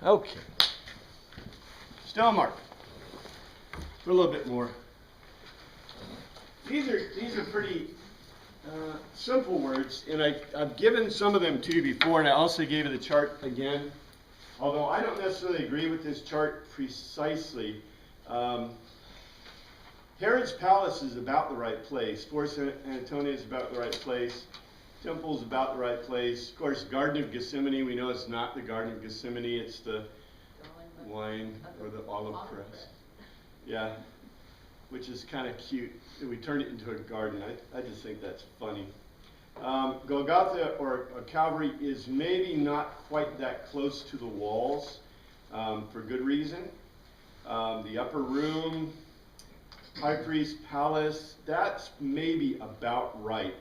Okay. Stone mark. For a little bit more. These are pretty simple words, and I've given some of them to you before, and I also gave you the chart again. Although I don't necessarily agree with this chart precisely. Herod's palace is about the right place. Fort Antonia is about the right place. Temple is about the right place. Of course, Garden of Gethsemane, we know it's not the Garden of Gethsemane, it's the wine or the olive press. Yeah, which is kind of cute. We turned it into a garden. I just think that's funny. Golgotha or Calvary is maybe not quite that close to the walls for good reason. The upper room, high priest palace, that's maybe about right.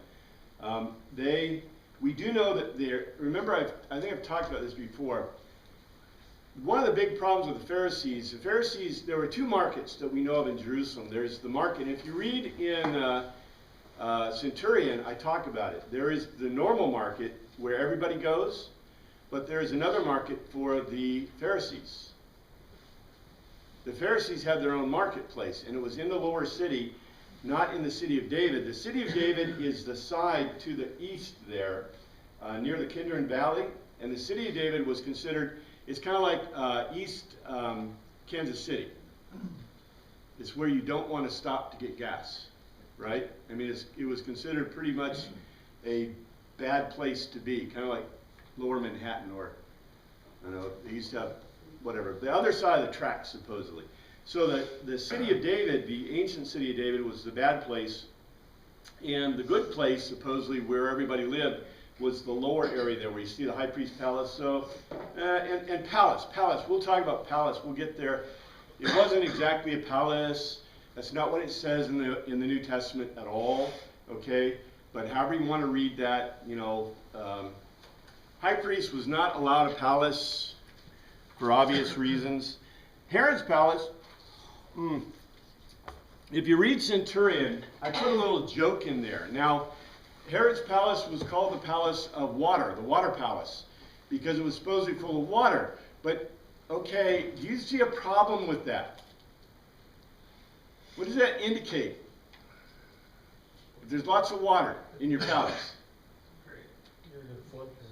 We do know that remember I think I've talked about this before. One of the big problems with the Pharisees, there were two markets that we know of in Jerusalem. There's the market, if you read in Centurion, I talk about it. There is the normal market where everybody goes, but there's another market for the Pharisees. The Pharisees had their own marketplace, and it was in the lower city, not in the city of David. The city of David is the side to the east there, near the Kidron Valley, and the city of David was considered, it's kind of like East Kansas City. It's where you don't want to stop to get gas, right? I mean, it was considered pretty much a bad place to be, kind of like Lower Manhattan, or I don't know, they used to have whatever, the other side of the tracks, supposedly. So the city of David, the ancient city of David, was the bad place, and the good place, supposedly, where everybody lived, was the lower area there, where you see the high priest palace. So, and palace. We'll talk about palace. We'll get there. It wasn't exactly a palace. That's not what it says in the New Testament at all. Okay, but however you want to read that, you know, high priest was not allowed a palace for obvious reasons. Herod's palace. If you read Centurion, I put a little joke in there. Now, Herod's palace was called the palace of water, the water palace, because it was supposedly full of water. But, okay, do you see a problem with that? What does that indicate? If there's lots of water in your palace. You're in a floodplain.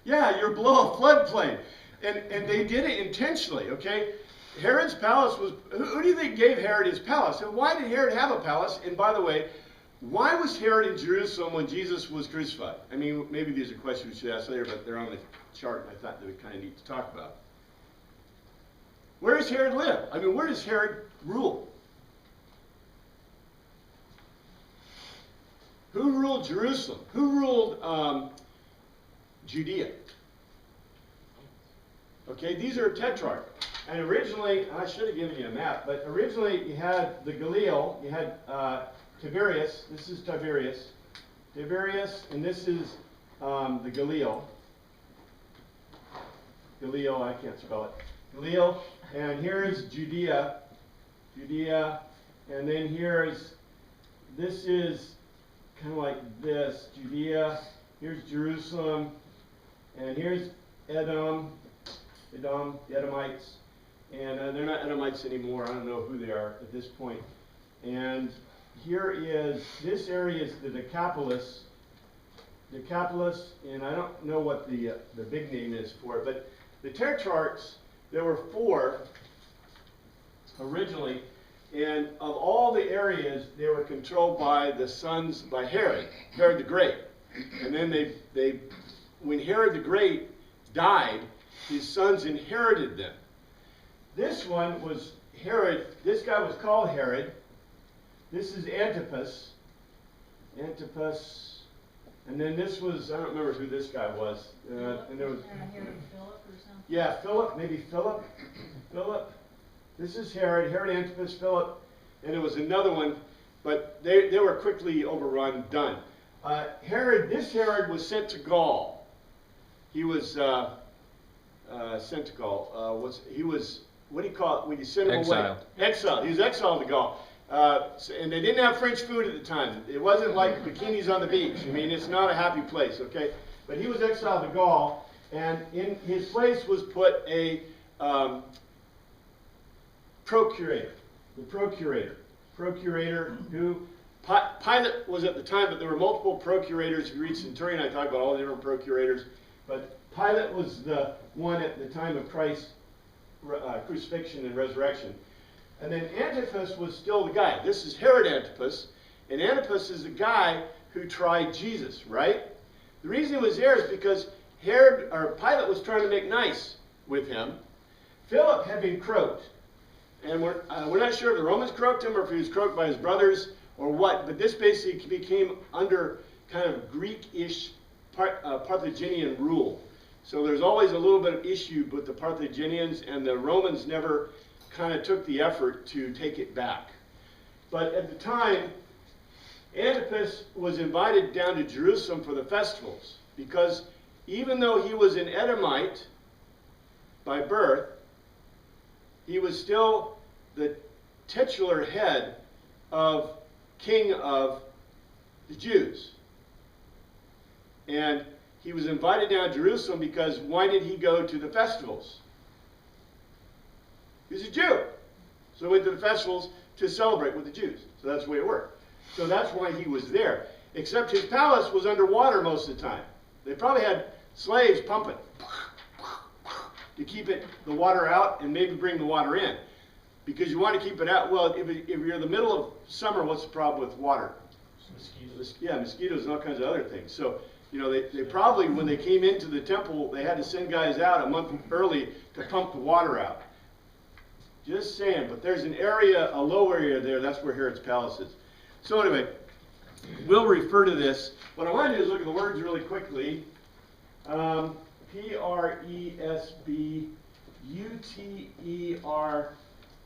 Yeah, you're below a floodplain. And they did it intentionally, okay? Herod's palace was, who do you think gave Herod his palace? And why did Herod have a palace? And by the way, why was Herod in Jerusalem when Jesus was crucified? I mean, maybe these are questions we should ask later, but they're on the chart, and I thought they would kind of need to talk about. Where does Herod live? I mean, where does Herod rule? Who ruled Jerusalem? Who ruled Judea? Okay, these are a tetrarch. And originally, I should have given you a map, but originally you had the Galileo, you had Tiberius. This is Tiberius. Tiberius, and this is the Galileo. Galileo, I can't spell it. Galileo, and here's Judea. Judea, and then this is kind of like this. Judea, here's Jerusalem, and here's Edom, the Edomites. And they're not Edomites anymore. I don't know who they are at this point. And this area is the Decapolis. Decapolis, and I don't know what the big name is for it, but the tetrarchs, there were 4 originally, and of all the areas, they were controlled by the sons, by Herod the Great. And then when Herod the Great died, his sons inherited them. This one was Herod. This guy was called Herod. This is Antipas. Antipas. And then this was, I don't remember who this guy was. And there was, Herod Philip or something? yeah, Philip, maybe Philip. Philip. This is Herod. Herod Antipas, Philip. And there was another one, but they were quickly overrun, done. This Herod was sent to Gaul. He was sent to Gaul. He was, what do you call it when you send him Exile. away? Exile. He was exiled to Gaul. And they didn't have French food at the time. It wasn't like bikinis on the beach. I mean, it's not a happy place, okay? But he was exiled to Gaul, And in his place was put a procurator. The procurator who Pilate was at the time, but there were multiple procurators. If you read Centurion, I talk about all the different procurators. But Pilate was the one at the time of Christ's crucifixion and resurrection. And then Antipas was still the guy. This is Herod Antipas. And Antipas is the guy who tried Jesus, right? The reason he was there is because Pilate was trying to make nice with him. Philip had been croaked. And we're not sure if the Romans croaked him or if he was croaked by his brothers or what, but this basically became under kind of Greek-ish Carthaginian rule. So there's always a little bit of issue with the Carthaginians, and the Romans never kind of took the effort to take it back. But at the time, Antipas was invited down to Jerusalem for the festivals, because even though he was an Edomite by birth, he was still the titular head of king of the Jews. And he was invited down to Jerusalem because why did he go to the festivals? He's a Jew. So he went to the festivals to celebrate with the Jews. So that's the way it worked. So that's why he was there. Except his palace was underwater most of the time. They probably had slaves pumping to keep the water out and maybe bring the water in. Because you want to keep it out. Well, if you're in the middle of summer, what's the problem with water? Mosquitoes. Yeah, mosquitoes and all kinds of other things. So, you know, they probably, when they came into the temple, they had to send guys out a month early to pump the water out. Just saying. But there's an area, a low area there. That's where Herod's palace is. So anyway, we'll refer to this. What I want to do is look at the words really quickly. Presbyteron.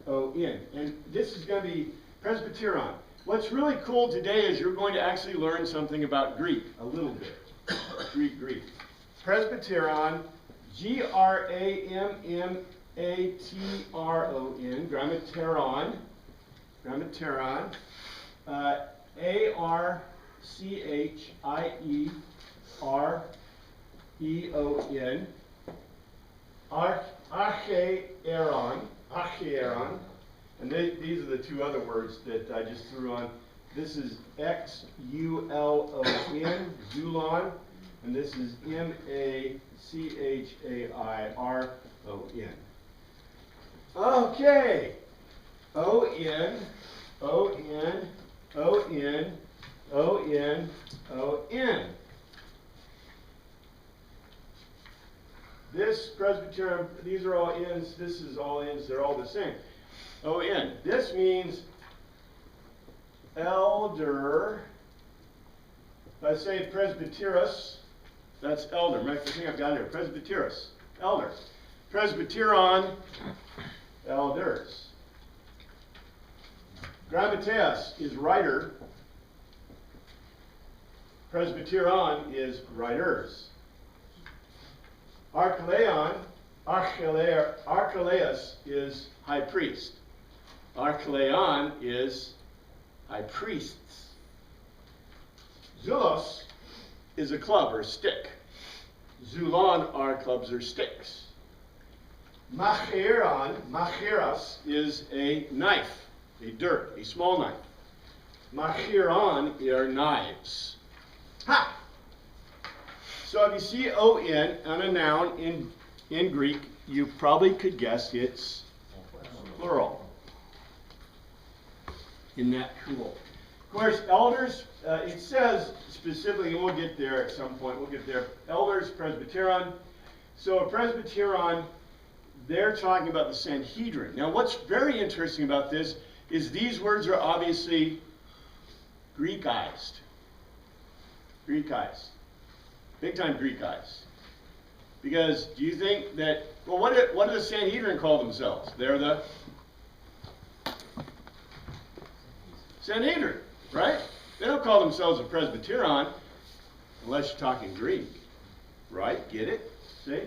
And this is going to be Presbyteron. What's really cool today is you're going to actually learn something about Greek, a little bit. Greek. Presbyteron, Grammatron, Grammatron, Archeron, and these are the two other words that I just threw on. This is Xulon, Zulon, and this is Machiron. Okay. O-N. This Presbyterian, these are all N's, this is all N's, they're all the same. O-N. This means elder. If I say presbyteros, that's elder. I think I've got it here. Presbyteros, elder. Presbyteron, elders. Grammateus is writer. Presbyteron is writers. Archelaus is high priest. Archelaon is high priests. Zulos is a club or stick. Zulon are clubs or sticks. Machiros is a knife, a dirk, a small knife. Machiron are knives. Ha! So if you see O-N on a noun in Greek, you probably could guess it's plural. Isn't that cool? Of course, elders, it says specifically, and we'll get there at some point, we'll get there. Elders, presbyteron. So a presbyteron, they're talking about the Sanhedrin. Now what's very interesting about this is these words are obviously Greekized. Greekized. Big time Greekized. Because do you think that, well, what do the Sanhedrin call themselves? They're the Sanhedrin, right? They don't call themselves a presbyteron unless you're talking Greek, right? Get it? See?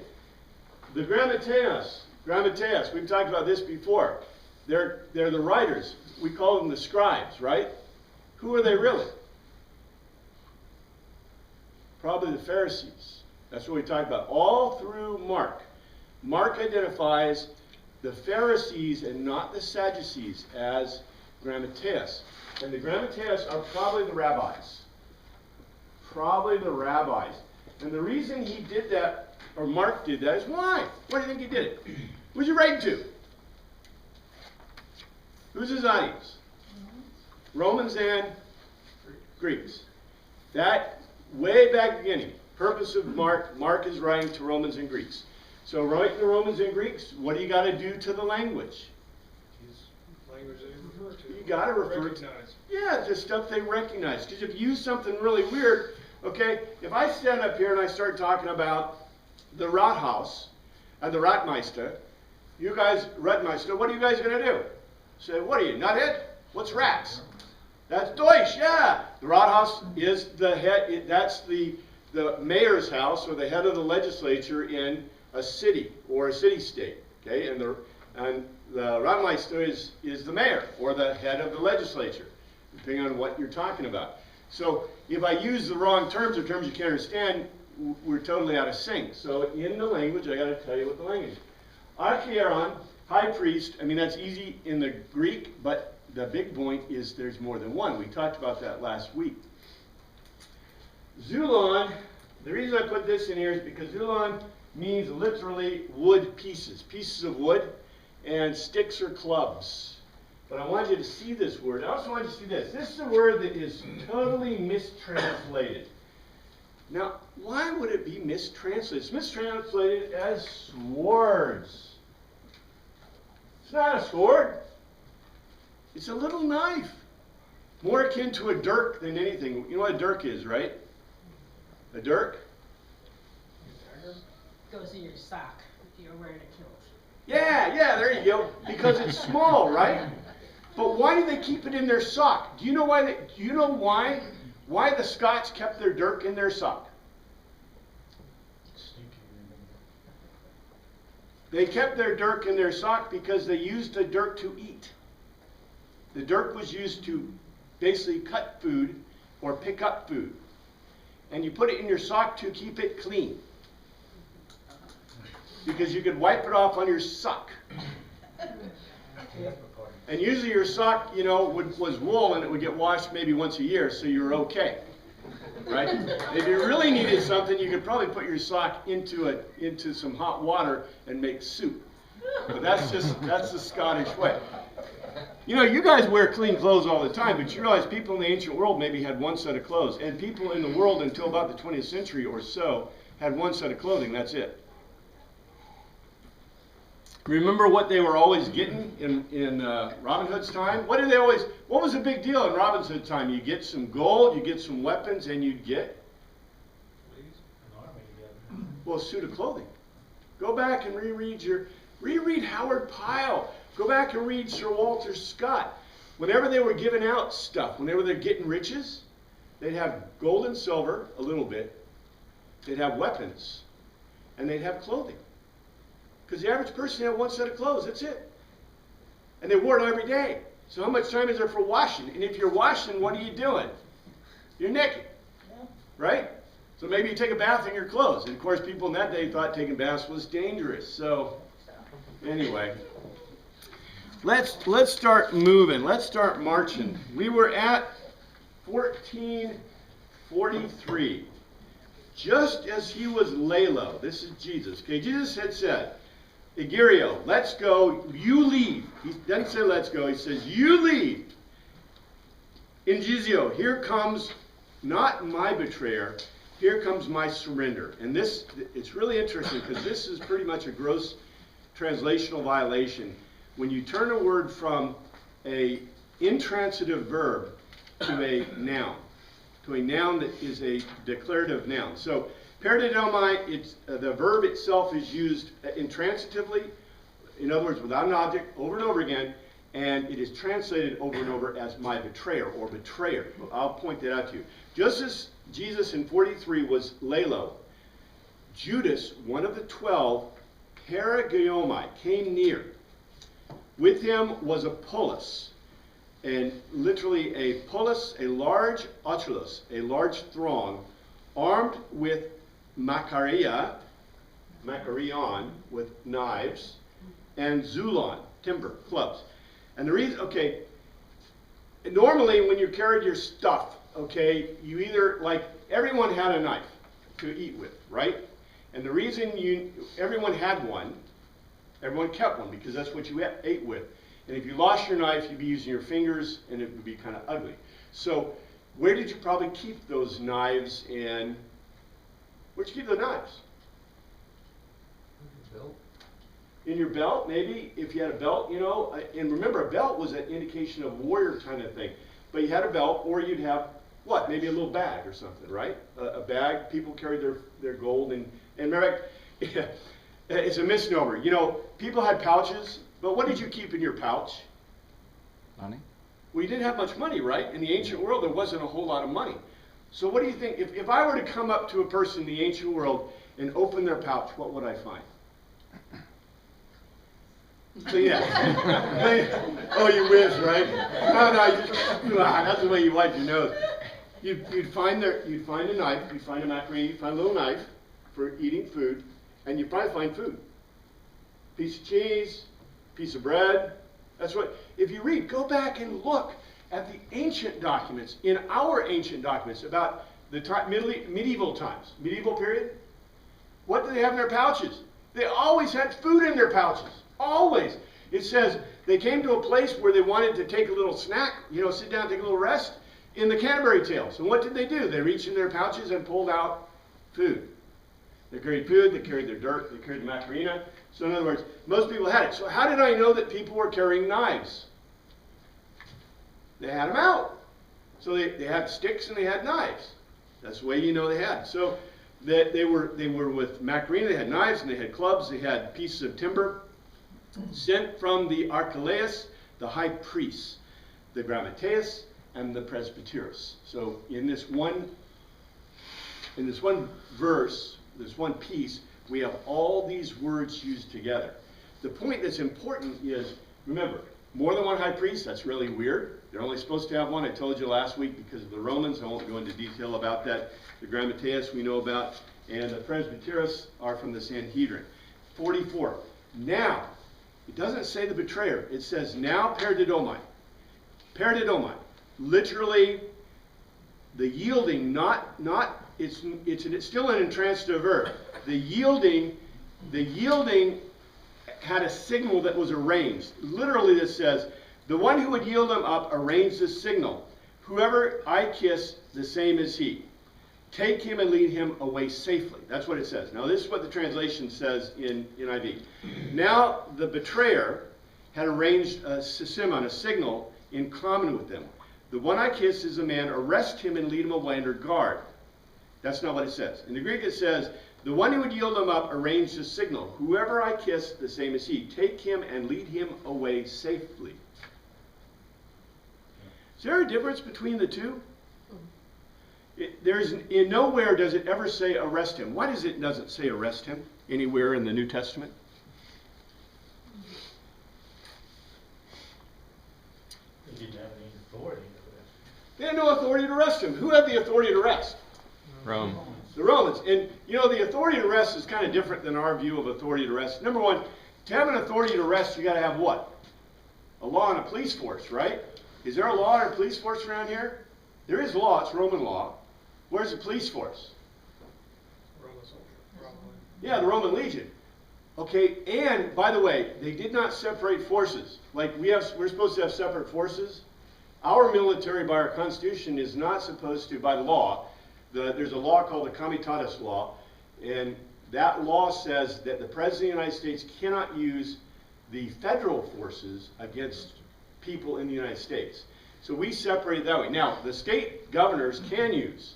The Grammateus, we've talked about this before. They're the writers. We call them the scribes, right? Who are they really? Probably the Pharisees. That's what we talked about all through Mark. Mark identifies the Pharisees and not the Sadducees as grammateus. And the grammateus are probably the rabbis. Probably the rabbis. And the reason he did that, or Mark did that, is why? Why do you think he did it? Who's he writing to? Who's his audience? Romans and Greeks. That, way back beginning, purpose of Mark is writing to Romans and Greeks. So writing to Romans and Greeks, what do you got to do to the language? Language they refer to. You got to refer Recognize. to, yeah, the stuff they recognize. Because if you use something really weird, okay, if I stand up here and I start talking about the Rathaus and the Ratmeister, you guys, Ratmeister, what are you guys going to do? Say, what are you, nuthead? What's rats? That's Deutsch, yeah. The Rathaus is the head, that's the mayor's house or the head of the legislature in a city or a city-state, okay? And the Ratmeister is the mayor or the head of the legislature, depending on what you're talking about. So if I use the wrong terms or terms you can't understand, we're totally out of sync. So in the language, I got to tell you what the language is. Archieron, high priest, I mean that's easy in the Greek, but the big point is there's more than one. We talked about that last week. Zulon, the reason I put this in here is because Zulon means literally wood pieces, pieces of wood, and sticks or clubs. But I want you to see this word. I also want you to see this. This is a word that is totally mistranslated. Now, why would it be mistranslated? It's mistranslated as swords. It's not a sword. It's a little knife. More akin to a dirk than anything. You know what a dirk is, right? A dirk? Goes in your sock if you're wearing a kilt. Yeah, there you go. Because it's small, right? But why do they keep it in their sock? Do you know why? Do you know why? Why the Scots kept their dirk in their sock? They kept their dirk in their sock because they used the dirk to eat. The dirk was used to basically cut food or pick up food. And you put it in your sock to keep it clean. Because you could wipe it off on your sock. And usually your sock, you know, was wool and it would get washed maybe once a year, so you were okay. Right? If you really needed something, you could probably put your sock into some hot water and make soup. But that's the Scottish way. You know, you guys wear clean clothes all the time, but you realize people in the ancient world maybe had one set of clothes. And people in the world until about the 20th century or so had one set of clothing, that's it. Remember what they were always getting in Robin Hood's time? What was the big deal in Robin Hood's time? You get some gold, you get some weapons, and you get? Well, a suit of clothing. Go back and reread Howard Pyle. Go back and read Sir Walter Scott. Whenever they were giving out stuff, whenever they're getting riches, they'd have gold and silver, a little bit. They'd have weapons, and they'd have clothing. Because the average person had one set of clothes, that's it. And they wore it every day. So how much time is there for washing? And if you're washing, what are you doing? You're naked. Yeah. Right? So maybe you take a bath in your clothes. And of course, people in that day thought taking baths was dangerous. So anyway, let's start moving. Let's start marching. We were at 1443. Just as he was Lelo, this is Jesus. Okay, Jesus had said, Egerio, let's go, you leave. He doesn't say let's go, he says, you leave. Ingizio, here comes not my betrayer, here comes my surrender. And this, it's really interesting because this is pretty much a gross translational violation. When you turn a word from a intransitive verb to a noun that is a declarative noun. So, paradidomai, the verb itself is used intransitively, in other words, without an object, over and over again, and it is translated over and over as my betrayer or betrayer. I'll point that out to you. Just as Jesus in 43 was Lelo, Judas, one of the 12, paragiomai, came near. With him was a polis, and literally a polis, a large otulos, a large throng, armed with Macharion, with knives, and Zulon, timber, clubs. And the reason, okay, normally when you carried your stuff, okay, you either, like, everyone had a knife to eat with, right? And the reason everyone had one, everyone kept one because that's what you ate with. And if you lost your knife, you'd be using your fingers and it would be kind of ugly. So where did you probably keep those knives, and where'd you keep the knives? Belt. In your belt, maybe, if you had a belt, you know. And remember, a belt was an indication of warrior kind of thing. But you had a belt, or you'd have, what, maybe a little bag or something, right? A bag, people carried their gold. And remember, it's a misnomer. You know, people had pouches, but what did you keep in your pouch? Money? Well, you didn't have much money, right? In the ancient world, there wasn't a whole lot of money. So what do you think, if I were to come up to a person in the ancient world and open their pouch, what would I find? So yeah. Oh, you whiz, right? No, that's the way you wipe your nose. You'd find a knife, you'd find a macaroni, you'd find a little knife for eating food, and you'd probably find food. Piece of cheese, piece of bread. That's what, if you read, go back and look at the ancient documents, in our ancient documents about the medieval times, medieval period. What do they have in their pouches? They always had food in their pouches. Always. It says they came to a place where they wanted to take a little snack, you know, sit down, take a little rest, in the Canterbury Tales. And what did they do? They reached in their pouches and pulled out food. They carried food, they carried their dirt, they carried the macarena. So in other words, most people had it. So how did I know that people were carrying knives? They had them out. So they had sticks and they had knives. That's the way you know they had. So they were with macarena, they had knives and they had clubs, they had pieces of timber sent from the Archelaus, the high priest, the Grammateus, and the Presbyterus. So in this one verse, this one piece, we have all these words used together. The point that's important is, remember, more than one high priest, that's really weird. They're only supposed to have one. I told you last week because of the Romans. I won't go into detail about that. The Grammateus we know about, and the Presbyterus are from the Sanhedrin. 44. Now, it doesn't say the betrayer. It says now perdidomai. Perdidomai. Literally, the yielding, it's still an intransitive verb. The yielding had a signal that was arranged. Literally, this says, the one who would yield him up arranged this signal. Whoever I kiss, the same is he. Take him and lead him away safely. That's what it says. Now, this is what the translation says in NIV. Now, the betrayer had arranged a simon, a signal, in common with them. The one I kiss is a man, arrest him and lead him away under guard. That's not what it says. In the Greek it says, the one who would yield him up arranged a signal. Whoever I kiss, the same is he. Take him and lead him away safely. Is there a difference between the two? In nowhere does it ever say arrest him. Why doesn't say arrest him anywhere in the New Testament? They didn't have any authority to arrest him. They had no authority to arrest him. Who had the authority to arrest? Rome. The Romans. And you know, the authority to arrest is kind of different than our view of authority to arrest. Number one, to have an authority to arrest, you got to have what? A law and a police force, right? Is there a law or a police force around here? There is law. It's Roman law. Where's the police force? Roman soldier, probably. Yeah, the Roman legion. Okay, and by the way, they did not separate forces. Like we're supposed to have separate forces. Our military, by our Constitution, is not supposed to, by the law, there's a law called the Comitatus Law, and that law says that the President of the United States cannot use the federal forces against people in the United States. So we separate it that way. Now, the state governors can use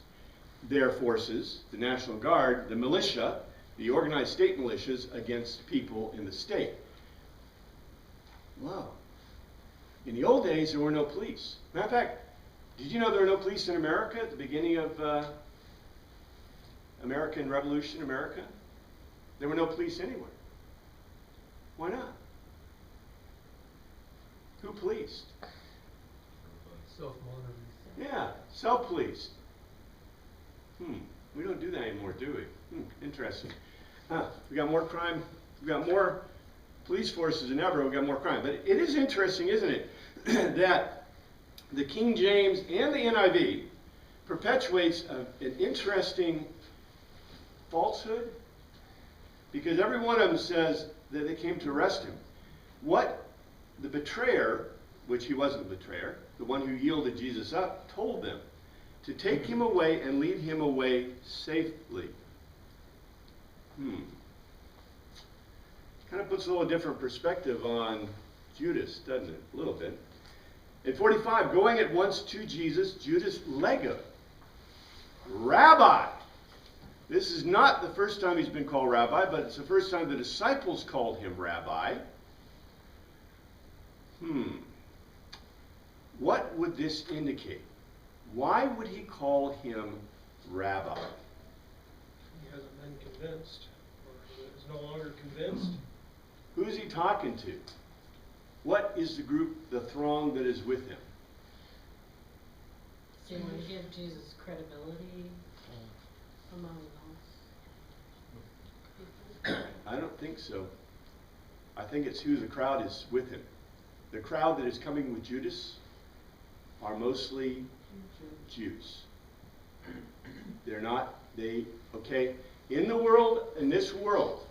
their forces, the National Guard, the militia, the organized state militias against people in the state. Wow. In the old days, there were no police. Matter of fact, did you know there were no police in America at the beginning of American Revolution, America? There were no police anywhere. Why not? Who policed? Self-monitoring. Yeah, self-policed. We don't do that anymore, do we? Interesting. We got more crime. We got more police forces than ever. We got more crime. But it is interesting, isn't it, that the King James and the NIV perpetuates an interesting falsehood, because every one of them says that they came to arrest him. What the betrayer, which he wasn't the betrayer, the one who yielded Jesus up, told them to take him away and lead him away safely. Kind of puts a little different perspective on Judas, doesn't it? A little bit. In 45, going at once to Jesus, Judas Lego, Rabbi. This is not the first time he's been called Rabbi, but it's the first time the disciples called him Rabbi. What would this indicate? Why would he call him Rabbi? He hasn't been convinced, or is no longer convinced. Who's he talking to? What is the group, the throng that is with him? Do you want to give Jesus credibility among those people? I don't think so. I think it's who the crowd is with him. The crowd that is coming with Judas are mostly Jews. They're not, okay, in this world,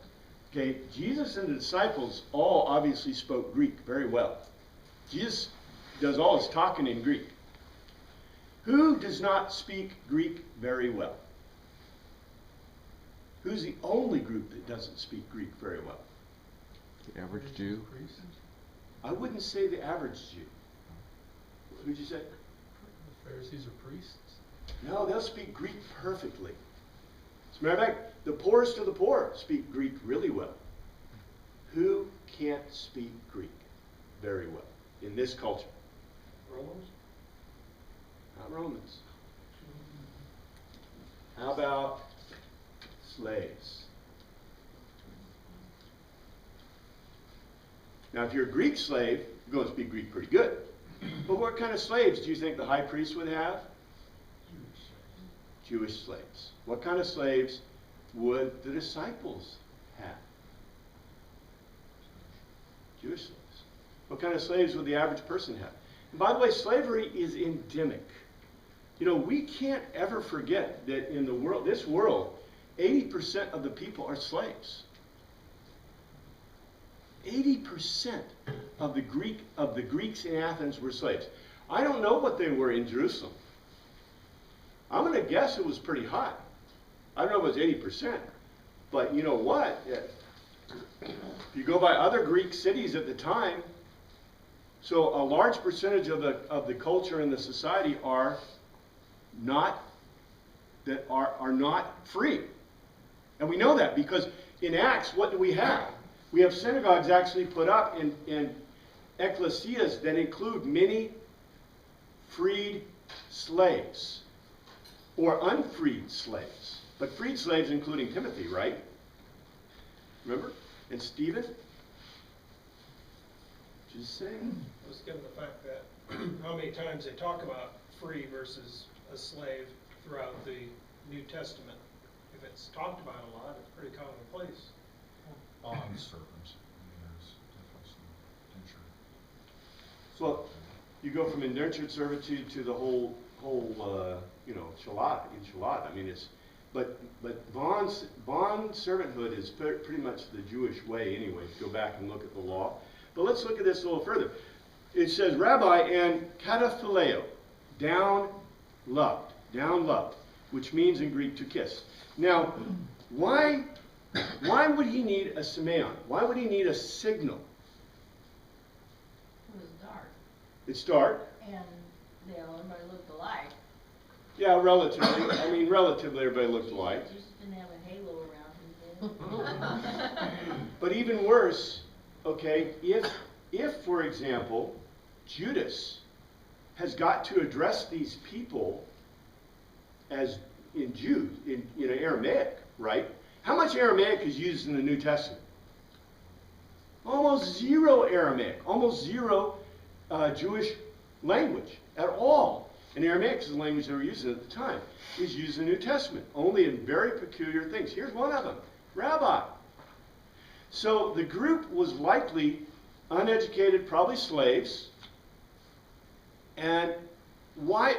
okay, Jesus and the disciples all obviously spoke Greek very well. Jesus does all his talking in Greek. Who does not speak Greek very well? Who's the only group that doesn't speak Greek very well? The average Jew. I wouldn't say the average Jew. Who'd you say? The Pharisees are priests. No, they'll speak Greek perfectly. As a matter of fact, the poorest of the poor speak Greek really well. Who can't speak Greek very well in this culture? Romans? Not Romans. How about slaves? Now, if you're a Greek slave, you're going to speak Greek pretty good. But what kind of slaves do you think the high priest would have? Jewish slaves. What kind of slaves would the disciples have? Jewish slaves. What kind of slaves would the average person have? And by the way, slavery is endemic. You know, we can't ever forget that in the world, this world, 80% of the people are slaves. 80% of the Greeks in Athens were slaves. I don't know what they were in Jerusalem. I'm going to guess it was pretty high. I don't know if it was 80%, but you know what? If you go by other Greek cities at the time, so a large percentage of the culture and the society are not free, and we know that because in Acts, what do we have? We have synagogues actually put up in ecclesias that include many freed slaves or unfreed slaves. But freed slaves including Timothy, right? Remember? And Stephen? Just saying. Just given the fact that how many times they talk about free versus a slave throughout the New Testament. If it's talked about a lot, it's pretty commonplace. Bond servants. I mean, there's definitely some indenture. Well, you go from indentured servitude to the whole enchilada. I mean, it's, but bond servanthood is pretty much the Jewish way anyway. Go back and look at the law. But let's look at this a little further. It says, Rabbi and kataphileo, down loved, which means in Greek to kiss. Now, why would he need a semeon? Why would he need a signal? It was dark, It's dark. and everybody looked alike. Yeah, relatively. I mean, relatively everybody looked alike. Jesus didn't have a halo around him, did he? But even worse, okay, if for example, Judas has got to address these people as in Jews, in Aramaic, right? How much Aramaic is used in the New Testament? Almost zero Aramaic, almost zero Jewish language at all. And Aramaic is the language they were using at the time. Is used in the New Testament, only in very peculiar things. Here's one of them, rabbi. So the group was likely uneducated, probably slaves. And why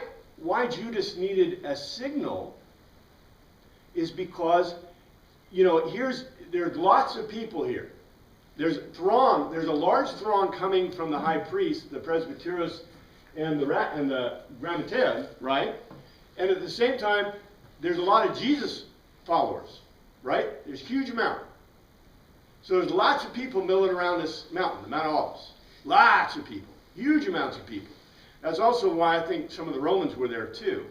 Judas needed a signal is because, there's lots of people here. There's a large throng coming from the high priest, the presbyteros, and the grammatean, right? And at the same time, there's a lot of Jesus followers, right? There's a huge amount. So there's lots of people milling around this mountain, the Mount of Olives. Lots of people, huge amounts of people. That's also why I think some of the Romans were there too.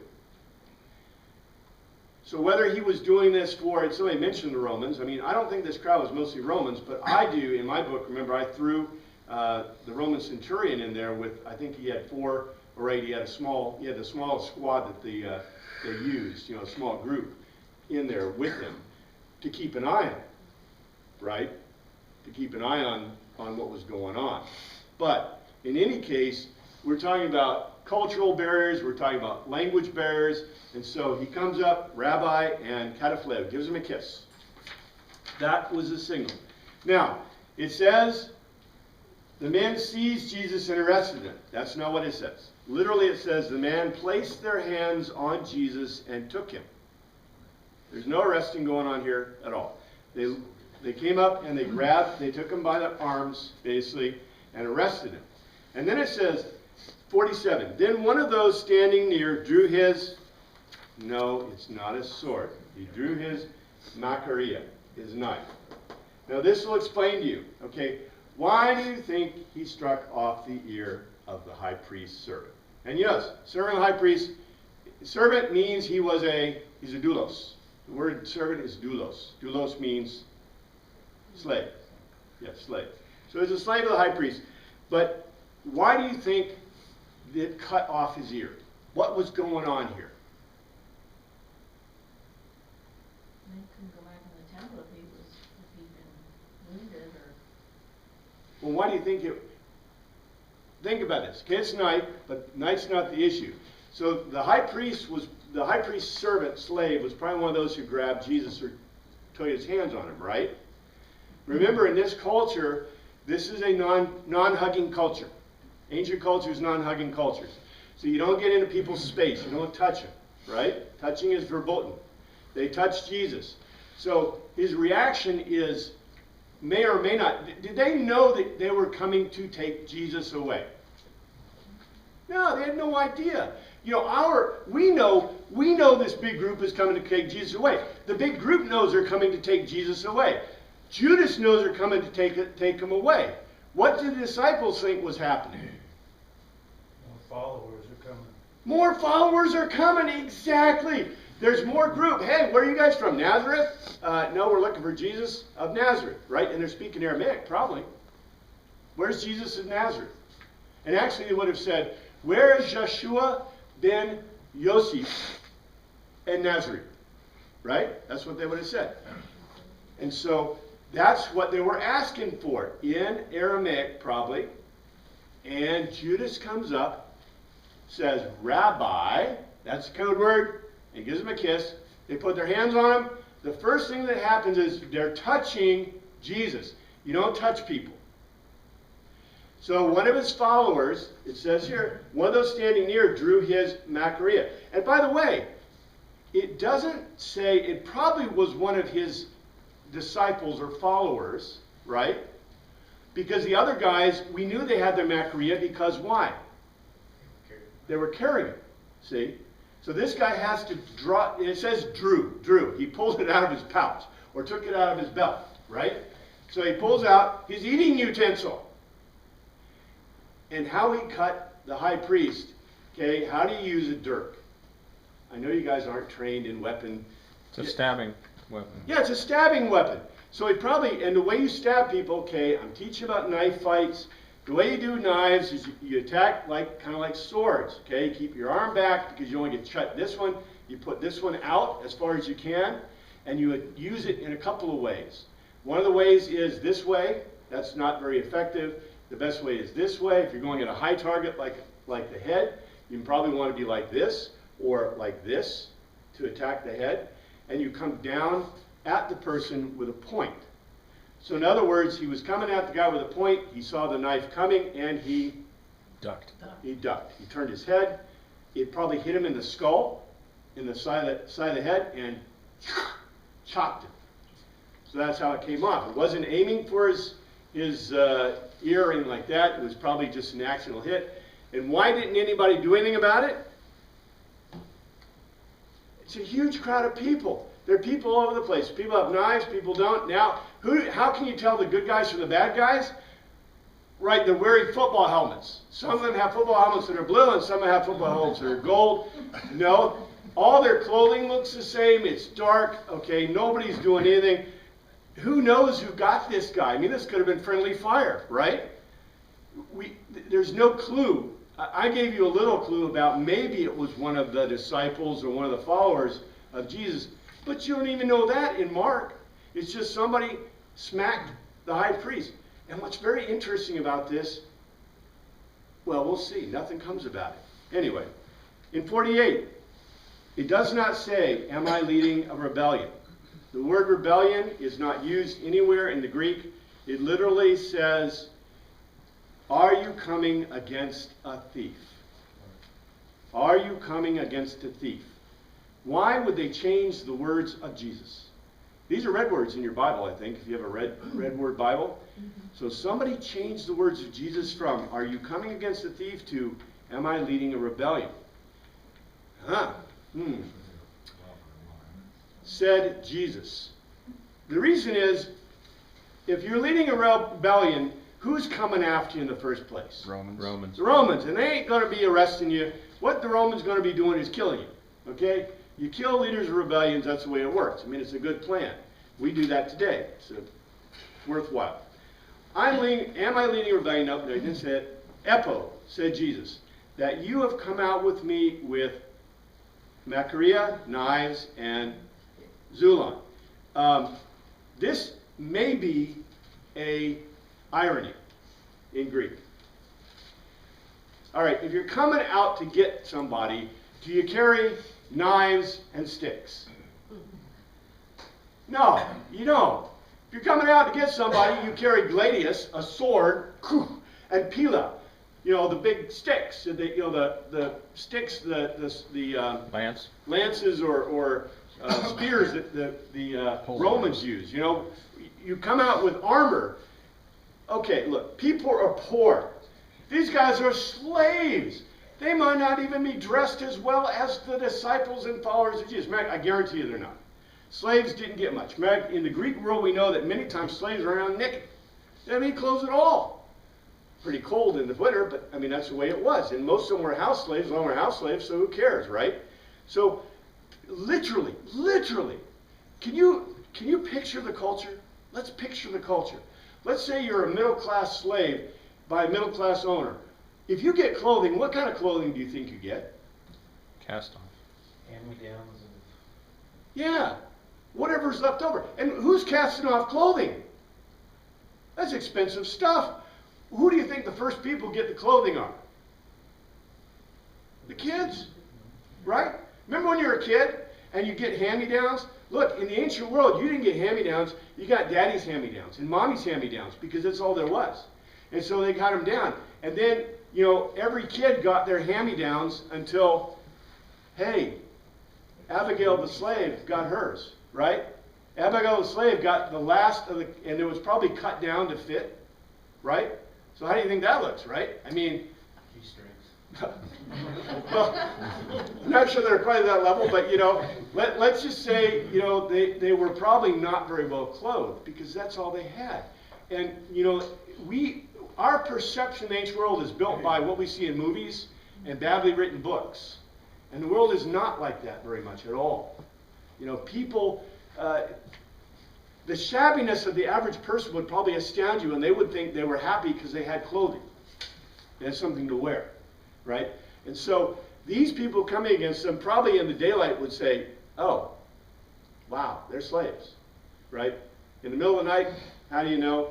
So whether he was doing this for, somebody mentioned the Romans, I don't think this crowd was mostly Romans, but I do, in my book, remember I threw the Roman centurion in there with, I think he had 4 or 8, he had the smallest squad that they used, a small group in there with him to keep an eye on it, right? To keep an eye on what was going on. But in any case, we're talking about cultural barriers, we're talking about language barriers, and so he comes up, rabbi, and kataphleo, gives him a kiss. That was the signal. Now, it says, the men seized Jesus and arrested him. That's not what it says. Literally it says, the man placed their hands on Jesus and took him. There's no arresting going on here at all. They came up and they took him by the arms, basically, and arrested him. And then it says, 47, then one of those standing near drew his, no, it's not a sword. He drew his macharia, his knife. Now this will explain to you, okay, why do you think he struck off the ear of the high priest's servant? And yes, servant of the high priest, servant means he's a doulos. The word servant is doulos. Doulos means slave. Yes, slave. So he's a slave of the high priest. But why do you think it cut off his ear? What was going on here? They couldn't go back in the temple if he'd been wounded or. Well, why do you think it? Think about this. Okay, it's night, but night's not the issue. So the high priest's servant, slave, was probably one of those who grabbed Jesus or put his hands on him, right? Remember, in this culture, this is a non-hugging culture. Ancient culture is non-hugging cultures. So you don't get into people's space. You don't touch them, right? Touching is verboten. They touched Jesus. So his reaction is, may or may not. Did they know that they were coming to take Jesus away? No, they had no idea. We know this big group is coming to take Jesus away. The big group knows they're coming to take Jesus away. Judas knows they're coming to take him away. What did the disciples think was happening? More followers are coming. More followers are coming, exactly. There's more group. Hey, where are you guys from? Nazareth? No, we're looking for Jesus of Nazareth, right? And they're speaking Aramaic, probably. Where's Jesus of Nazareth? And actually they would have said, where is Joshua ben Yosef and Nazareth? Right? That's what they would have said. And so that's what they were asking for in Aramaic, probably. And Judas comes up, says, Rabbi, that's the code word, and gives him a kiss. They put their hands on him. The first thing that happens is they're touching Jesus. You don't touch people. So one of his followers, it says here, one of those standing near drew his macharia. And by the way, it doesn't say, it probably was one of his disciples or followers, right? Because the other guys, we knew they had their macharia because why? They were carrying it, see? So this guy has to draw, it says drew. He pulled it out of his pouch or took it out of his belt, right? So he pulls out his eating utensil. And how he cut the high priest, okay, how do you use a dirk? I know you guys aren't trained in weapon. It's a stabbing weapon. Yeah, it's a stabbing weapon. So he probably, and the way you stab people, okay, I'm teaching about knife fights. The way you do knives is you attack kind of like swords, okay? You keep your arm back because you want to get cut this one. You put this one out as far as you can, and you would use it in a couple of ways. One of the ways is this way. That's not very effective. The best way is this way. If you're going at a high target like the head, You probably want to be like this or like this to attack the head. And you come down at the person with a point. So in other words, he was coming at the guy with a point. He saw the knife coming and he Ducked. He ducked. He turned his head. It probably hit him in the skull, in the side of the head, and chopped him. So that's how it came off. It wasn't aiming for his ear or anything like that. It was probably just an accidental hit. And why didn't anybody do anything about it? It's a huge crowd of people. There are people all over the place. People have knives, people don't. Now, how can you tell the good guys from the bad guys? Right, they're wearing football helmets. Some of them have football helmets that are blue, and some have football helmets that are gold. No, all their clothing looks the same. It's dark. Okay, nobody's doing anything. Who knows who got this guy? I mean, this could have been friendly fire, right? There's no clue. I gave you a little clue about maybe it was one of the disciples or one of the followers of Jesus, but you don't even know that in Mark. It's just somebody smacked the high priest. And what's very interesting about this, well, we'll see. Nothing comes about it. Anyway, in 48, it does not say, am I leading a rebellion? The word rebellion is not used anywhere in the Greek. It literally says, are you coming against a thief? Are you coming against a thief? Why would they change the words of Jesus? These are red words in your Bible, I think, if you have a red word Bible. So somebody changed the words of Jesus from, are you coming against a thief, to, am I leading a rebellion? Said Jesus. The reason is, if you're leading a rebellion, who's coming after you in the first place? Romans. The Romans, and they ain't going to be arresting you. What the Romans going to be doing is killing you. Okay? You kill leaders of rebellions, that's the way it works. I mean, it's a good plan. We do that today. It's worthwhile. Am I leading a rebellion? No, he didn't say it. Epo, said Jesus, that you have come out with me with Macharia, knives, and Zulon. This may be a irony in Greek. All right, if you're coming out to get somebody, do you carry knives and sticks? No, you don't. If you're coming out to get somebody, you carry gladius, a sword, and pila, the big sticks, the sticks, the lances or spears that the Romans used. You come out with armor. Okay, look, people are poor. These guys are slaves. They might not even be dressed as well as the disciples and followers of Jesus. I guarantee you they're not. Slaves didn't get much. In the Greek world, we know that many times slaves were around naked. They didn't have any clothes at all. Pretty cold in the winter, but I mean, that's the way it was. And most of them were house slaves. Some were house slaves, so who cares, right? So, literally, can you picture the culture? Let's picture the culture. Let's say you're a middle-class slave by a middle-class owner. If you get clothing, what kind of clothing do you think you get? Cast off. Hand-me-downs and... Yeah, whatever's left over. And who's casting off clothing? That's expensive stuff. Who do you think the first people get the clothing on? The kids, right? Remember when you were a kid and you get hand-me-downs? Look, in the ancient world, you didn't get hand-me-downs. You got daddy's hand-me-downs and mommy's hand-me-downs because that's all there was. And so they got them down. And then, every kid got their hand-me-downs until, hey, Abigail the slave got hers, right? Abigail the slave got the last of the, and it was probably cut down to fit, right? So how do you think that looks, right? I mean, G-strings. well, I'm not sure they're quite at that level, but let's just say, they were probably not very well clothed because that's all they had. And, our perception of the ancient world is built by what we see in movies and badly written books. And the world is not like that very much at all. People, the shabbiness of the average person would probably astound you, and they would think they were happy because they had clothing. They had something to wear, right? And so these people coming against them probably in the daylight would say, oh, wow, they're slaves, right? In the middle of the night, how do you know?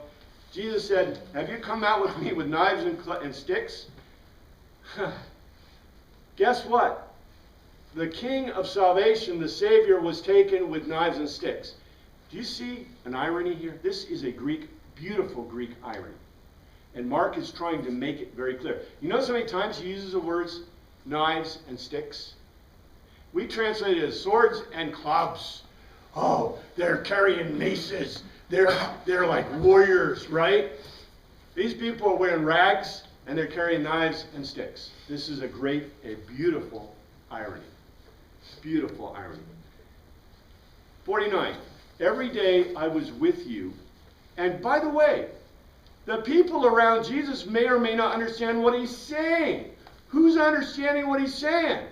Jesus said, have you come out with me with knives and sticks? Guess what? The King of salvation, the Savior, was taken with knives and sticks. Do you see an irony here? This is a beautiful Greek irony. And Mark is trying to make it very clear. You notice how many times he uses the words knives and sticks? We translate it as swords and clubs. Oh, they're carrying maces. They're like warriors, right? These people are wearing rags and they're carrying knives and sticks. This is a beautiful irony. Beautiful irony. 49. Every day I was with you. And by the way, the people around Jesus may or may not understand what he's saying. Who's understanding what he's saying?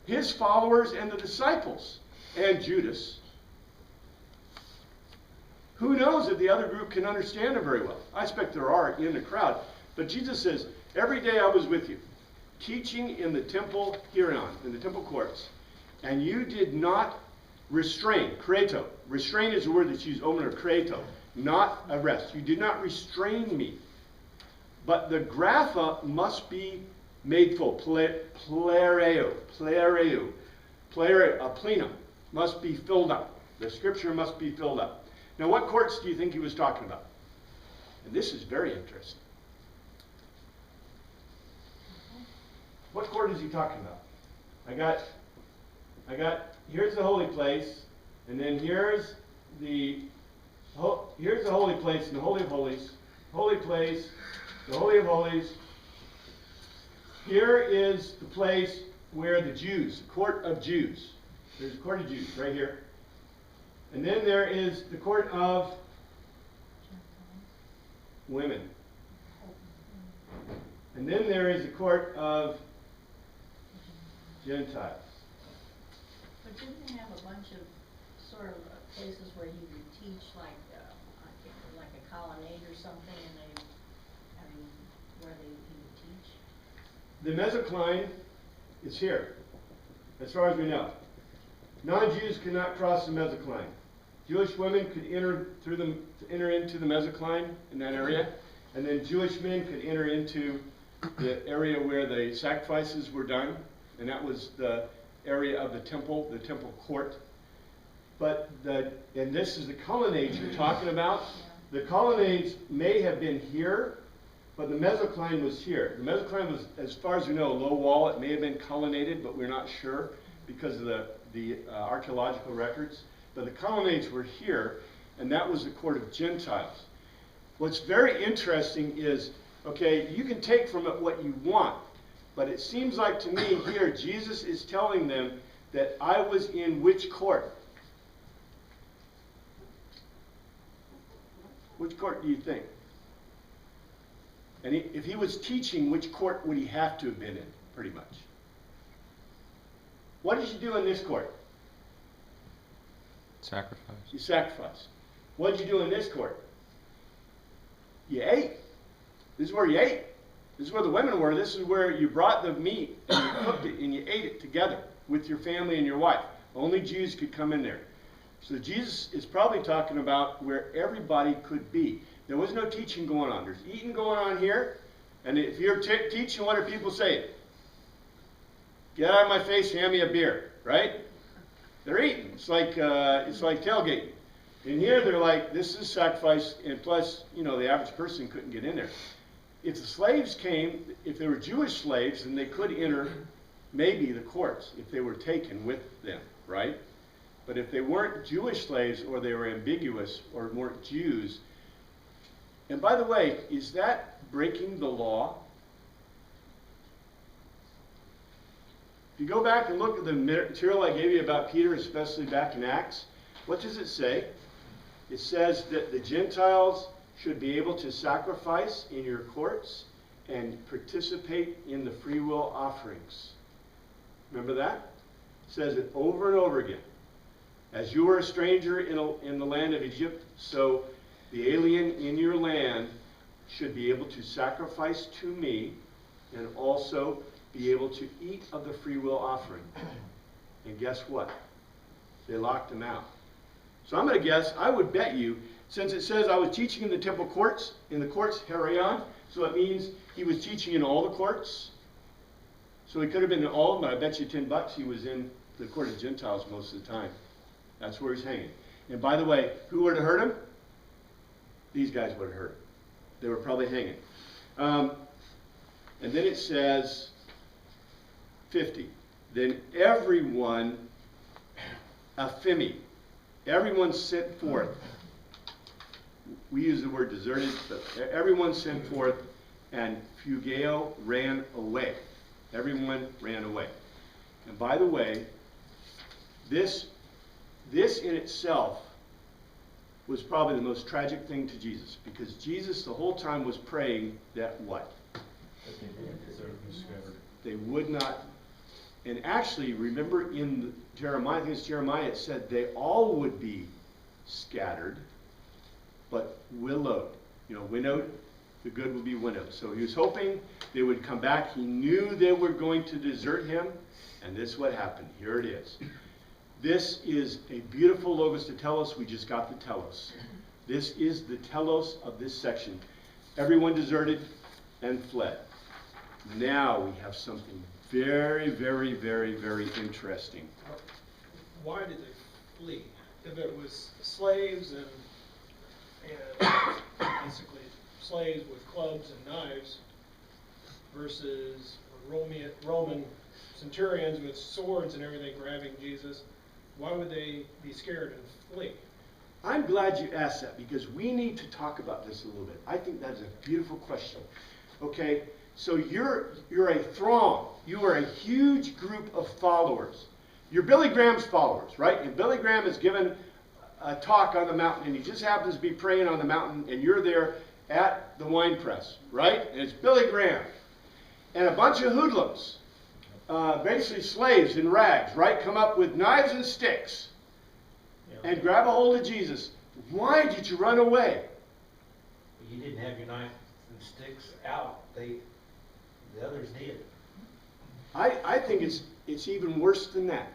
His followers and the disciples. And Judas. Who knows if the other group can understand him very well? I expect there are in the crowd. But Jesus says, every day I was with you, teaching in the temple Hieron, in the temple courts. And you did not restrain, kreto. Restrain is a word that's used over kreto, not arrest. You did not restrain me. But the grapha must be made full. Plereo. Plenum must be filled up. The scripture must be filled up. Now, what courts do you think he was talking about? And this is very interesting. What court is he talking about? Here's the holy place, and then here's the holy place and the Holy of Holies. Holy place, the Holy of Holies. Here is the place where the Jews, the court of Jews. There's a court of Jews right here. And then there is the court of women. And then there is the court of Gentiles. But didn't they have a bunch of sort of places where he would teach, like a colonnade or something, and where he would teach? The Mezzocline is here, as far as we know. Non-Jews could not cross the Mezzocline. Jewish women could enter into the Mezzocline in that area, and then Jewish men could enter into the area where the sacrifices were done, and that was the area of the temple court. And this is the colonnades you're talking about. The colonnades may have been here, but the Mezzocline was here. The Mezzocline was, as far as we know, a low wall. It may have been colonnaded, but we're not sure because of the archaeological records. But the colonnades were here, and that was the court of Gentiles. What's very interesting is, okay, you can take from it what you want, but it seems like to me here, Jesus is telling them that I was in which court? Which court do you think? And if he was teaching, which court would he have to have been in, pretty much? What did you do in this court? Sacrifice. You sacrificed. What did you do in this court? You ate. This is where you ate. This is where the women were. This is where you brought the meat and you cooked it and you ate it together with your family and your wife. Only Jews could come in there. So Jesus is probably talking about where everybody could be. There was no teaching going on. There's eating going on here. And if you're teaching, what are people saying? Get out of my face, hand me a beer, right? They're eating. It's like tailgating. In here, they're like, this is sacrifice, and plus, the average person couldn't get in there. If the slaves came, if they were Jewish slaves, then they could enter maybe the courts if they were taken with them, right? But if they weren't Jewish slaves, or they were ambiguous, or weren't Jews, and by the way, is that breaking the law? If you go back and look at the material I gave you about Peter, especially back in Acts, what does it say? It says that the Gentiles should be able to sacrifice in your courts and participate in the free will offerings. Remember that? It says it over and over again. As you were a stranger in the land of Egypt, so the alien in your land should be able to sacrifice to me and also be able to eat of the free will offering. And guess what? They locked him out. So I'm going to guess, I would bet you, since it says I was teaching in the temple courts, in the courts, Heraion, so it means he was teaching in all the courts. So he could have been in all of them, but I bet you $10 he was in the court of Gentiles most of the time. That's where he's hanging. And by the way, who would have hurt him? These guys would have hurt him. They were probably hanging. And then it says 50. Then everyone, aphemi, everyone sent forth. We use the word deserted, but everyone sent forth, and phugeo ran away. Everyone ran away. And by the way, this in itself was probably the most tragic thing to Jesus, because Jesus the whole time was praying that what? But they didn't deserve to be scattered. They would not. And actually, remember in Jeremiah, I think it's Jeremiah, it said they all would be scattered, but willowed. You know, winnowed, the good would be winnowed. So he was hoping they would come back. He knew they were going to desert him, and this is what happened. Here it is. This is a beautiful logos to telos. We just got the telos. This is the telos of this section. Everyone deserted and fled. Now we have something very, very, very, very interesting. Why did they flee? If it was slaves and basically slaves with clubs and knives versus Roman centurions with swords and everything grabbing Jesus, why would they be scared and flee? I'm glad you asked that, because we need to talk about this a little bit. I think that's a beautiful question. Okay, so you're a throng. You are a huge group of followers. You're Billy Graham's followers, right? And Billy Graham is given a talk on the mountain, and he just happens to be praying on the mountain, and you're there at the wine press, right? And it's Billy Graham. And a bunch of hoodlums, basically slaves in rags, right, come up with knives and sticks and grab a hold of Jesus. Why did you run away? You didn't have your knife and sticks out. The others did. I think it's even worse than that.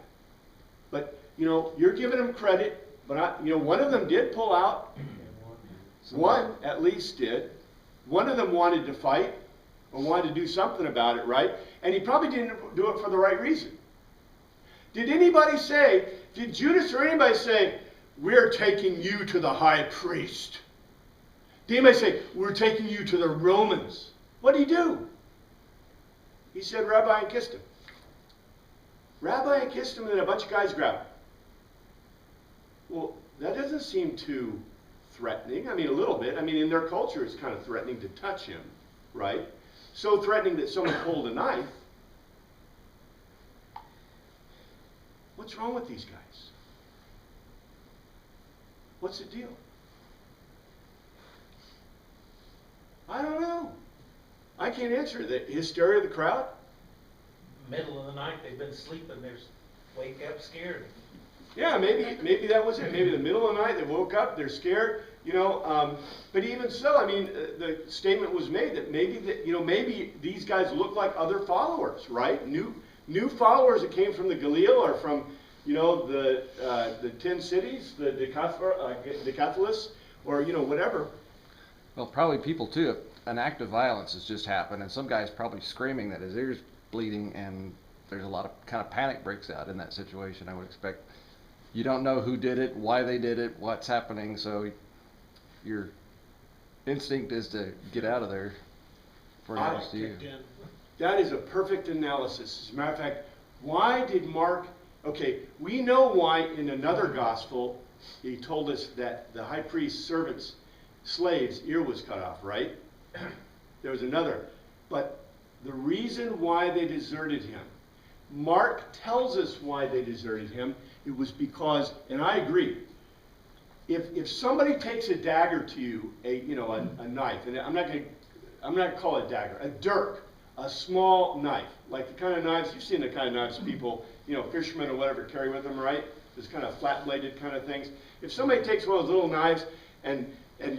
But, you know, you're giving them credit, but, one of them did pull out. One at least did. One of them wanted to fight or wanted to do something about it, right? And he probably didn't do it for the right reason. Did anybody say, did Judas or anybody say, we're taking you to the high priest? Did anybody say, we're taking you to the Romans? What did he do? He said, Rabbi, and kissed him. Rabbi, and kissed him, and then a bunch of guys grabbed him. Well, that doesn't seem too threatening. I mean, a little bit. I mean, in their culture, it's kind of threatening to touch him, right? So threatening that someone pulled a knife. What's wrong with these guys? What's the deal? I don't know. I can't answer. The hysteria of the crowd? Middle of the night, they've been sleeping. They wake up scared. Yeah, maybe that was it. Maybe the middle of the night they woke up, they're scared, But even so, I mean, the statement was made that maybe these guys look like other followers, right? New followers that came from the Galil or from, the 10 cities, the Decapolis, or whatever. Well, probably people too. An act of violence has just happened, and some guy's probably screaming that his ear's bleeding, and there's a lot of kind of panic breaks out in that situation. I would expect. You don't know who did it, why they did it, what's happening, so your instinct is to get out of there before it happens to you. That is a perfect analysis. As a matter of fact, why did Mark... Okay, we know why in another gospel he told us that the high priest's servants, slaves' ear was cut off, right? There was another. But the reason why they deserted him, Mark tells us why they deserted him. It was because, and I agree, if somebody takes a dagger to you, a knife, and I'm not gonna call it a dagger, a dirk, a small knife, like the kind of knives, you've seen the kind of knives people, fishermen or whatever carry with them, right? Those kind of flat-bladed kind of things. If somebody takes one of those little knives and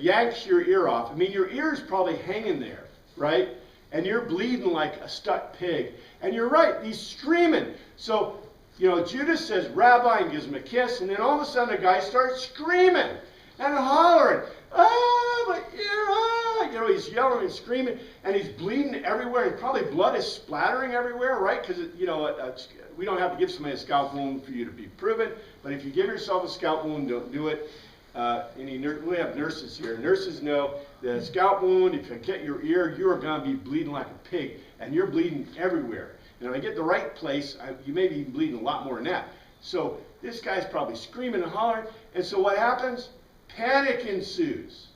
yanks your ear off, I mean, your ear's probably hanging there, right? And you're bleeding like a stuck pig. And you're right, he's screaming. So, Judas says, Rabbi, and gives him a kiss, and then all of a sudden a guy starts screaming and hollering, my ear, he's yelling and screaming, and he's bleeding everywhere, and probably blood is splattering everywhere, right? Because, we don't have to give somebody a scalp wound for you to be proven, but if you give yourself a scalp wound, don't do it. We have nurses here. Nurses know that a scalp wound, if you get your ear, you are going to be bleeding like a pig, and you're bleeding everywhere. And if I get the right place, you may be bleeding a lot more than that. So this guy's probably screaming and hollering, and so what happens? Panic ensues.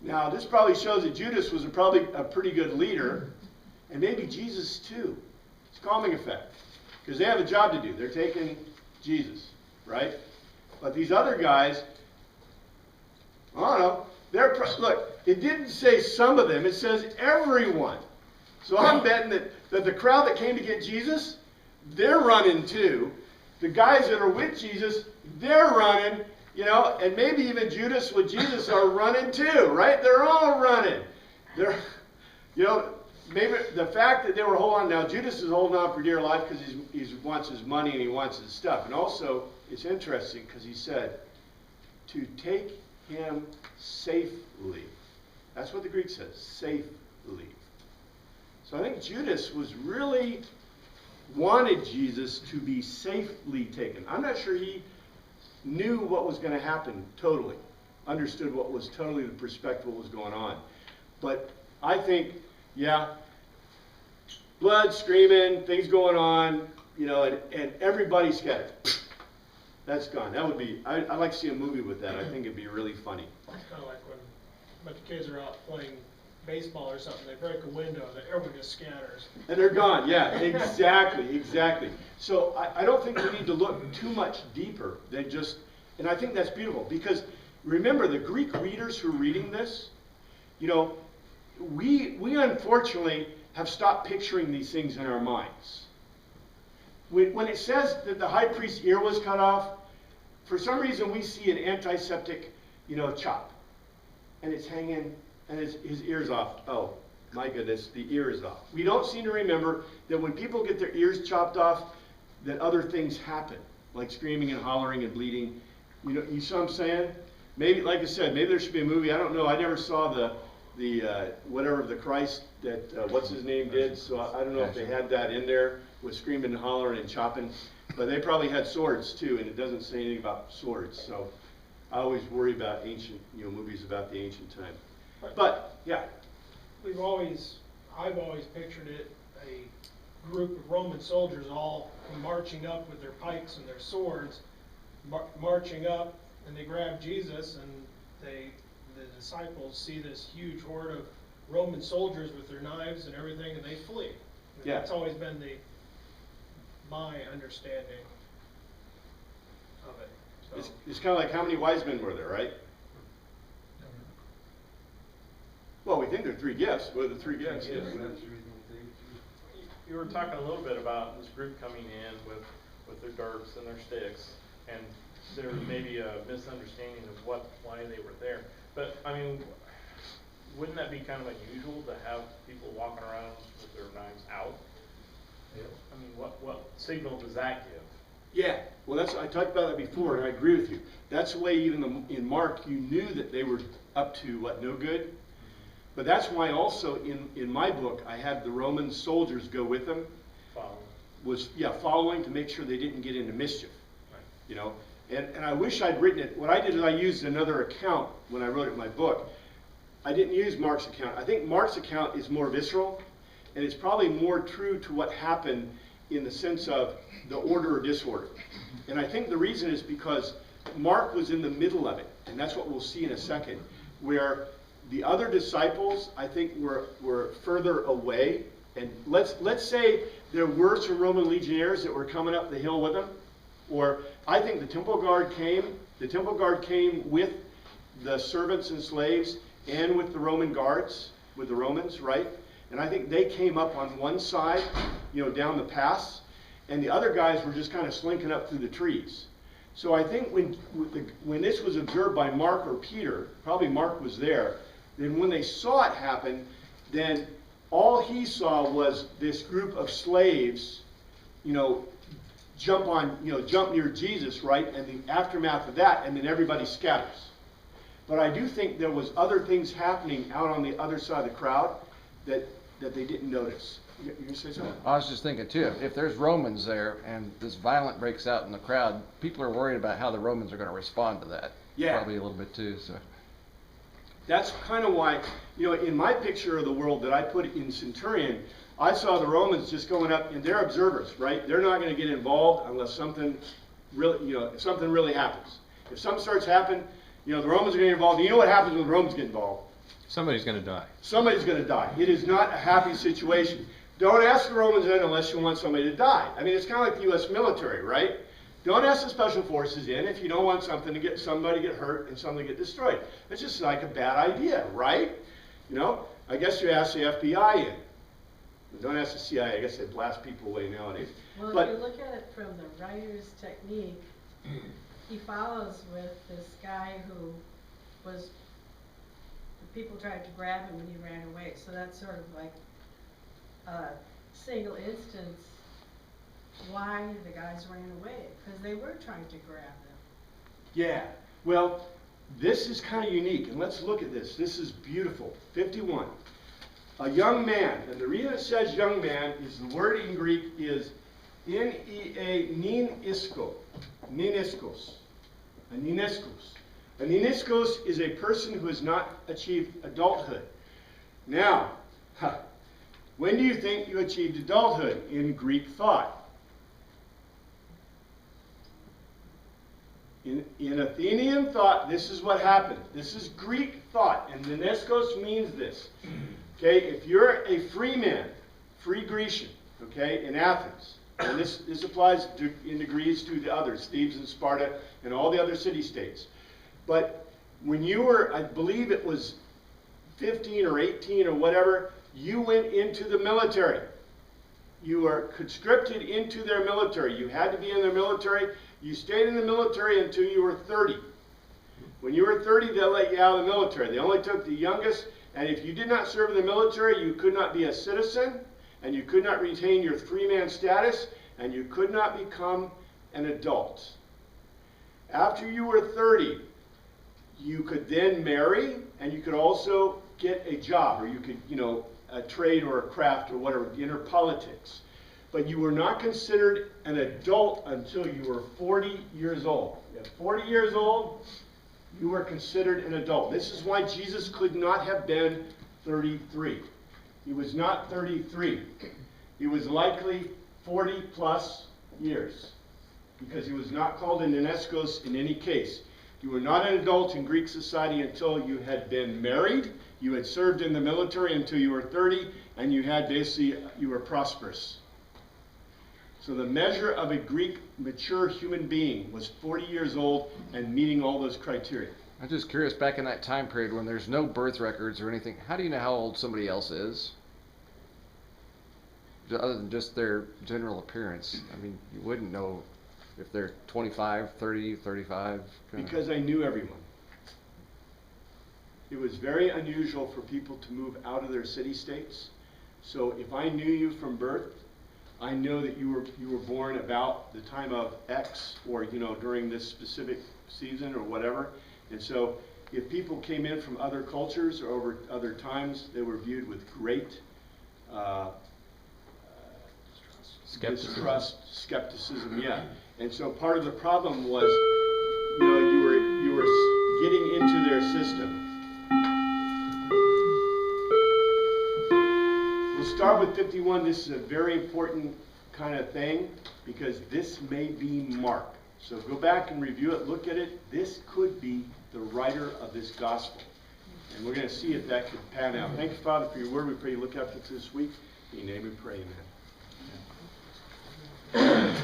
Now, this probably shows that Judas was probably a pretty good leader, and maybe Jesus too. It's a calming effect, because they have a job to do. They're taking Jesus, right? But these other guys, I don't know. Look, it didn't say some of them. It says everyone. So I'm betting that the crowd that came to get Jesus, they're running too. The guys that are with Jesus, they're running. And maybe even Judas with Jesus are running too, right? They're all running. Maybe the fact that they were holding on. Now, Judas is holding on for dear life because he wants his money and he wants his stuff. And also, it's interesting because he said, to take him safely. That's what the Greek says, safely. So I think Judas was really wanted Jesus to be safely taken. I'm not sure he knew what was going to happen totally, understood what was totally the perspective of what was going on. But I think, yeah, blood, screaming, things going on, and everybody scattered. That's gone. That would be, I'd like to see a movie with that. I think it'd be really funny. It's kind of like when a bunch of kids are out playing baseball or something, they break a window, everyone just scatters. And they're gone, yeah, exactly. So I don't think we need to look too much deeper than just, and I think that's beautiful, because remember, the Greek readers who are reading this, we unfortunately have stopped picturing these things in our minds. When it says that the high priest's ear was cut off, for some reason we see an antiseptic, chop, and it's hanging, and his ear's off. Oh, my goodness, the ear is off. We don't seem to remember that when people get their ears chopped off, that other things happen, like screaming and hollering and bleeding. You see what I'm saying? Maybe, like I said, maybe there should be a movie. I don't know. I never saw the whatever of the Christ that what's his name did. So I don't know if they had that in there with screaming and hollering and chopping. But they probably had swords too, and it doesn't say anything about swords. So I always worry about ancient, movies about the ancient time. But yeah, I've always pictured it a group of Roman soldiers all marching up with their pikes and their swords, marching up, and they grab Jesus, and the disciples see this huge horde of Roman soldiers with their knives and everything, and they flee. Yeah. That's always been my understanding of it. So. It's kind of like how many wise men were there, right? Well, we think there are 3 gifts. What are the 3 gifts? Yes. You were talking a little bit about this group coming in with their darts and their sticks, and there may be a misunderstanding of why they were there. But I mean, wouldn't that be kind of unusual to have people walking around with their knives out? Yep. I mean, what signal does that give? Yeah, well, I talked about that before, and I agree with you. That's the way even in Mark, you knew that they were up to no good. But that's why also in my book, I had the Roman soldiers go with them. Following to make sure they didn't get into mischief. Right. And I wish I'd written it. What I did is I used another account when I wrote it in my book. I didn't use Mark's account. I think Mark's account is more visceral, and it's probably more true to what happened in the sense of the order or disorder. And I think the reason is because Mark was in the middle of it, and that's what we'll see in a second, where the other disciples, I think, were further away. And let's say there were some Roman legionnaires that were coming up the hill with them. Or I think the temple guard came. The temple guard came with the servants and slaves and with the Roman guards, with the Romans, right? And I think they came up on one side, down the pass. And the other guys were just kind of slinking up through the trees. So I think when this was observed by Mark or Peter, probably Mark was there, then when they saw it happen, then all he saw was this group of slaves, jump near Jesus, right? And the aftermath of that, and then everybody scatters. But I do think there was other things happening out on the other side of the crowd that they didn't notice. You gonna say something? I was just thinking too, if there's Romans there and this violent breaks out in the crowd, people are worried about how the Romans are gonna respond to that. Yeah. Probably a little bit too, so. That's kind of why, you know, in my picture of the world that I put in Centurion, I saw the Romans just going up, and they're observers, right? They're not going to get involved unless something really, you know, if something really happens. If something starts happening, you know, the Romans are going to get involved. You know what happens when the Romans get involved? Somebody's gonna die. Somebody's going to die. It is not a happy situation. Don't ask the Romans in unless you want somebody to die. I mean, it's kind of like the U.S. military, right? Don't ask the special forces in if you don't want somebody to get hurt and something to get destroyed. It's just like a bad idea, right? You know, I guess you ask the FBI in. Don't ask the CIA. I guess they blast people away nowadays. Well, But if you look at it from the writer's technique, he follows with this guy who was, people tried to grab him and he ran away. So that's sort of like a single instance why the guys ran away, because they were trying to grab them. yeah, well, this is kind of unique, and let's look at this. This is beautiful. 51. A young man, and the reason it says young man is the word in Greek is neniskos. A neniskos is a person who has not achieved adulthood. Now, when do you think you achieved adulthood in Greek thought? In Athenian thought, this is what happened. This is Greek thought, and neniskos means this. Okay, if you're a free man, free Grecian, okay, in Athens, and this applies in degrees to the others, Thebes and Sparta and all the other city-states. But when you were, I believe it was 15 or 18 or whatever, you went into the military. You were conscripted into their military. You had to be in their military. You stayed in the military until you were 30. When you were 30, they'll let you out of the military. They only took the youngest, and if you did not serve in the military, you could not be a citizen, and you could not retain your free-man status, and you could not become an adult. After you were 30, you could then marry, and you could also get a job, or you could, you know, a trade or a craft or whatever, enter politics. But you were not considered an adult until you were 40 years old. At 40 years old, you were considered an adult. This is why Jesus could not have been 33. He was not 33. He was likely 40 plus years, because he was not called a neniskos in any case. You were not an adult in Greek society until you had been married, you had served in the military until you were 30, and you had basically, you were prosperous. So the measure of a Greek mature human being was 40 years old and meeting all those criteria. I'm just curious, back in that time period when there's no birth records or anything, how do you know how old somebody else is? Other than just their general appearance. I mean, you wouldn't know if they're 25, 30, 35. Because I knew everyone. It was very unusual for people to move out of their city-states. So if I knew you from birth, I know that you were born about the time of X, or, you know, during this specific season or whatever. And so if people came in from other cultures or over other times, they were viewed with great distrust, skepticism, yeah. And so part of the problem was, you know, you were getting into their system. We'll start with 51. This is a very important kind of thing, because this may be Mark. So go back and review it, look at it. This could be the writer of this gospel. And we're going to see if that could pan out. Thank you, Father, for your word. We pray you look after it this week. In your name we pray, amen.